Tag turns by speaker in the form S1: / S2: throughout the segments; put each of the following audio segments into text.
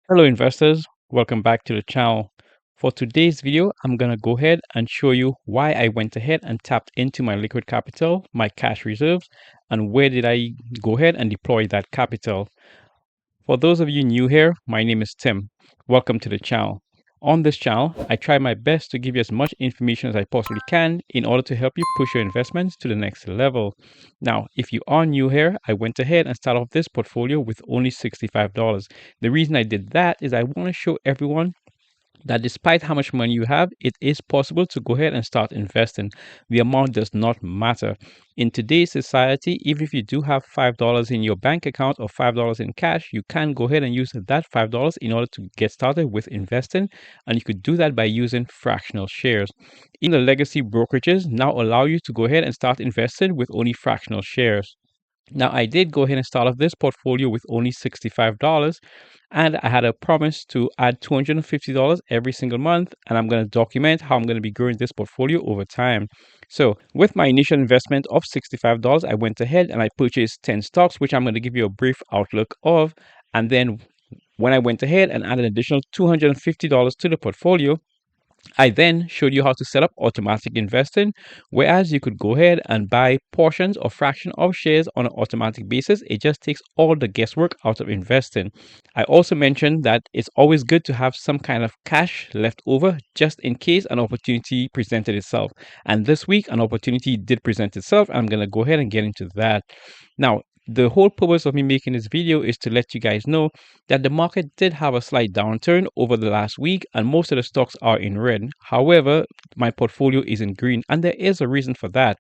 S1: Hello investors, welcome back to the channel. For today's video, I'm going to go ahead and show you why I went ahead and tapped into my liquid capital, my cash reserves, and where did I go ahead and deploy that capital. For those of you new here, my name is Tim. Welcome to the channel. On this channel, I try my best to give you as much information as I possibly can in order to help you push your investments to the next level. Now, if you are new here, I went ahead and started off this portfolio with only $65. The reason I did that is I want to show everyone that despite how much money you have, it is possible to go ahead and start investing. The amount does not matter. In today's society, even if you do have $5 in your bank account or $5 in cash, you can go ahead and use that $5 in order to get started with investing. And you could do that by using fractional shares. Even the legacy brokerages now allow you to go ahead and start investing with only fractional shares. Now, I did go ahead and start off this portfolio with only $65, and I had a promise to add $250 every single month, and I'm going to document how I'm going to be growing this portfolio over time. So, with my initial investment of $65, I went ahead and I purchased 10 stocks, which I'm going to give you a brief outlook of. And then, when I went ahead and added an additional $250 to the portfolio, I then showed you how to set up automatic investing, whereas you could go ahead and buy portions or fraction of shares on an automatic basis. It just takes all the guesswork out of investing. I also mentioned that it's always good to have some kind of cash left over just in case an opportunity presented itself. And this week, an opportunity did present itself. And I'm going to go ahead and get into that. Now, the whole purpose of me making this video is to let you guys know that the market did have a slight downturn over the last week and most of the stocks are in red. However, my portfolio is in green and there is a reason for that.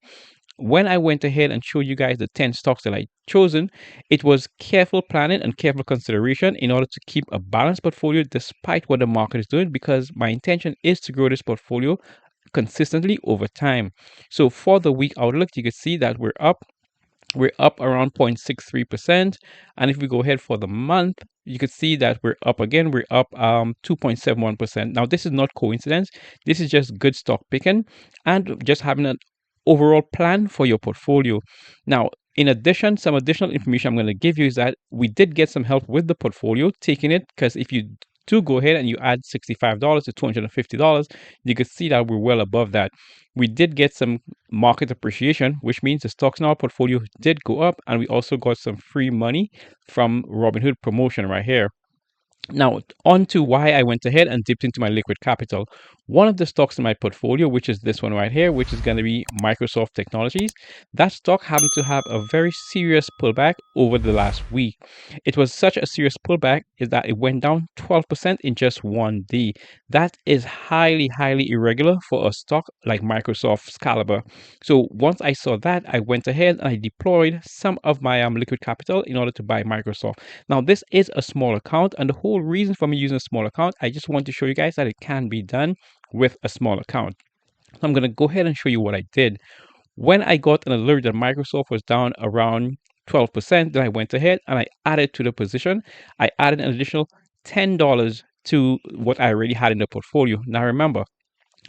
S1: When I went ahead and showed you guys the 10 stocks that I chosen, it was careful planning and careful consideration in order to keep a balanced portfolio despite what the market is doing, because my intention is to grow this portfolio consistently over time. So for the week outlook, you can see that we're up around 0.63%. And if we go ahead for the month, you could see that we're up again. We're up 2.71%. Now, this is not coincidence. This is just good stock picking and just having an overall plan for your portfolio. Now, in addition, some additional information I'm going to give you is that we did get some help with the portfolio taking it, because if you do go ahead and you add $65 to $250, you could see that we're well above that. We did get some market appreciation, which means the stocks in our portfolio did go up, and we also got some free money from Robinhood promotion right here. Now, on to why I went ahead and dipped into my liquid capital. One of the stocks in my portfolio, which is this one right here, which is going to be Microsoft Technologies, that stock happened to have a very serious pullback over the last week. It was such a serious pullback is that it went down 12% in just one day. That is highly, highly irregular for a stock like Microsoft's caliber. So once I saw that, I went ahead and I deployed some of my liquid capital in order to buy Microsoft. Now, this is a small account, and the whole reason for me using a small account, I just want to show you guys that it can be done with a small account. So I'm going to go ahead and show you what I did. When I got an alert that Microsoft was down around 12%, then I went ahead and I added to the position. I added an additional $10 to what I already had in the portfolio. Now, remember,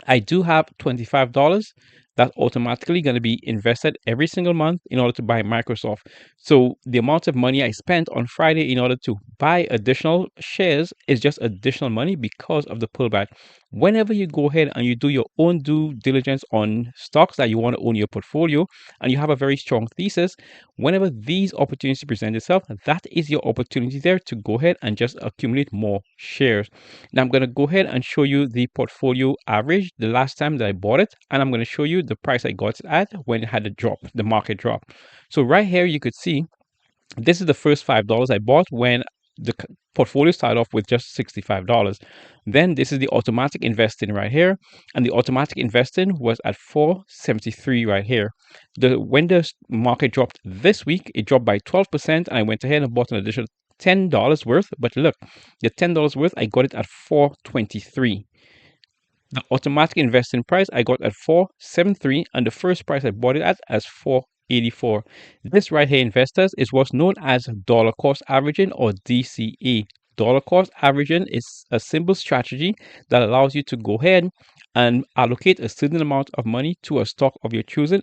S1: I do have $25 that's automatically going to be invested every single month in order to buy Microsoft. So the amount of money I spent on Friday in order to buy additional shares is just additional money because of the pullback. Whenever you go ahead and you do your own due diligence on stocks that you want to own in your portfolio and you have a very strong thesis, whenever these opportunities present itself, that is your opportunity there to go ahead and just accumulate more shares. Now I'm going to go ahead and show you the portfolio average the last time that I bought it, and I'm going to show you the price I got it at when it had a drop, the market drop. So right here you could see this is the first $5 I bought when the portfolio started off with just $65. Then this is the automatic investing right here, and the automatic investing was at 473 right here. When the market dropped this week, it dropped by 12%, and I went ahead and bought an additional $10 worth. But look, the $10 worth, I got it at 423. The automatic investing price I got at 473, and the first price I bought it at as 484. This right here, investors, is what's known as dollar cost averaging, or DCA. Dollar cost averaging is a simple strategy that allows you to go ahead and allocate a certain amount of money to a stock of your choosing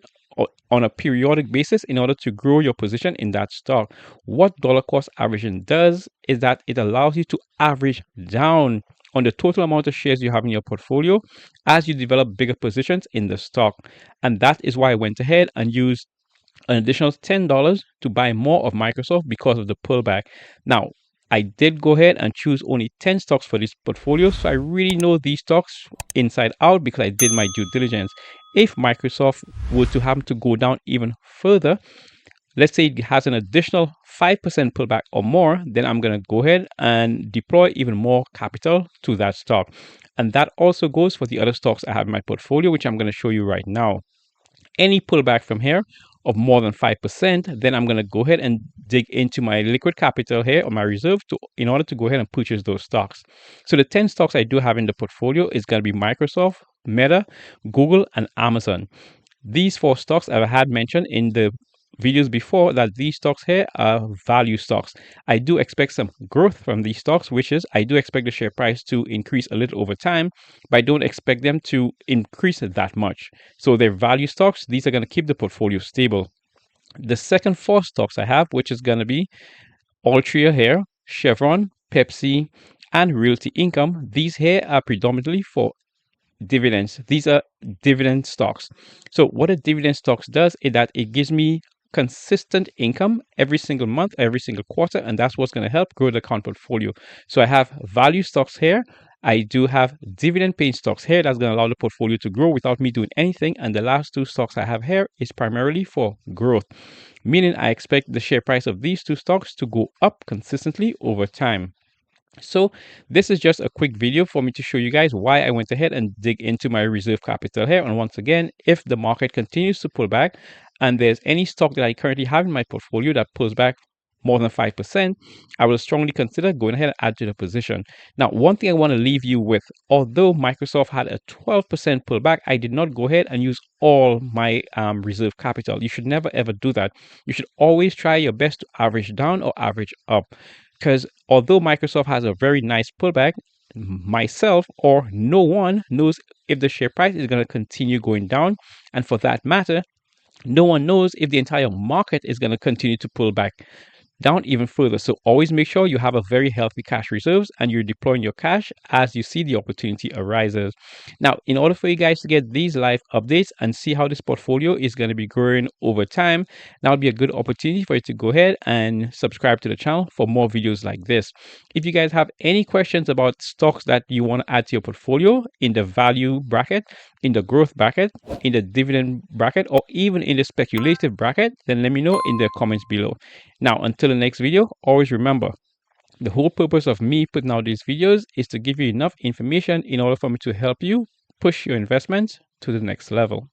S1: on a periodic basis in order to grow your position in that stock. What dollar cost averaging does is that it allows you to average down on the total amount of shares you have in your portfolio as you develop bigger positions in the stock. And that is why I went ahead and used an additional $10 to buy more of Microsoft because of the pullback. Now, I did go ahead and choose only 10 stocks for this portfolio, so I really know these stocks inside out because I did my due diligence. If Microsoft were to happen to go down even further, let's say it has an additional 5% pullback or more, then I'm going to go ahead and deploy even more capital to that stock. And that also goes for the other stocks I have in my portfolio, which I'm going to show you right now. Any pullback from here of more than 5%, then I'm going to go ahead and dig into my liquid capital here or my reserve in order to go ahead and purchase those stocks. So the 10 stocks I do have in the portfolio is going to be Microsoft, Meta, Google, and Amazon. These 4 stocks I had mentioned in the videos before that these stocks here are value stocks. I do expect some growth from these stocks, which is I do expect the share price to increase a little over time, but I don't expect them to increase that much. So they're value stocks. These are going to keep the portfolio stable. The second 4 stocks I have, which is going to be Altria here, Chevron, Pepsi, and Realty Income. These here are predominantly for dividends. These are dividend stocks. So what a dividend stocks does is that it gives me consistent income every single month, every single quarter, and that's what's going to help grow the account portfolio. So I have value stocks here. I do have dividend paying stocks here that's going to allow the portfolio to grow without me doing anything. And the last 2 stocks I have here is primarily for growth, meaning I expect the share price of these 2 stocks to go up consistently over time. So this is just a quick video for me to show you guys why I went ahead and dig into my reserve capital here. And once again, if the market continues to pull back and there's any stock that I currently have in my portfolio that pulls back more than 5%, I will strongly consider going ahead and add to the position. Now, one thing I want to leave you with, although Microsoft had a 12% pullback, I did not go ahead and use all my reserve capital. You should never ever do that. You should always try your best to average down or average up. Because although Microsoft has a very nice pullback, myself or no one knows if the share price is going to continue going down. And for that matter, no one knows if the entire market is going to continue to pull back down even further. So always make sure you have a very healthy cash reserves and you're deploying your cash as you see the opportunity arises. Now, in order for you guys to get these live updates and see how this portfolio is going to be growing over time, that would be a good opportunity for you to go ahead and subscribe to the channel for more videos like this. If you guys have any questions about stocks that you want to add to your portfolio in the value bracket, in the growth bracket, in the dividend bracket, or even in the speculative bracket, then let me know in the comments below. Now, until the next video, always remember, the whole purpose of me putting out these videos is to give you enough information in order for me to help you push your investments to the next level.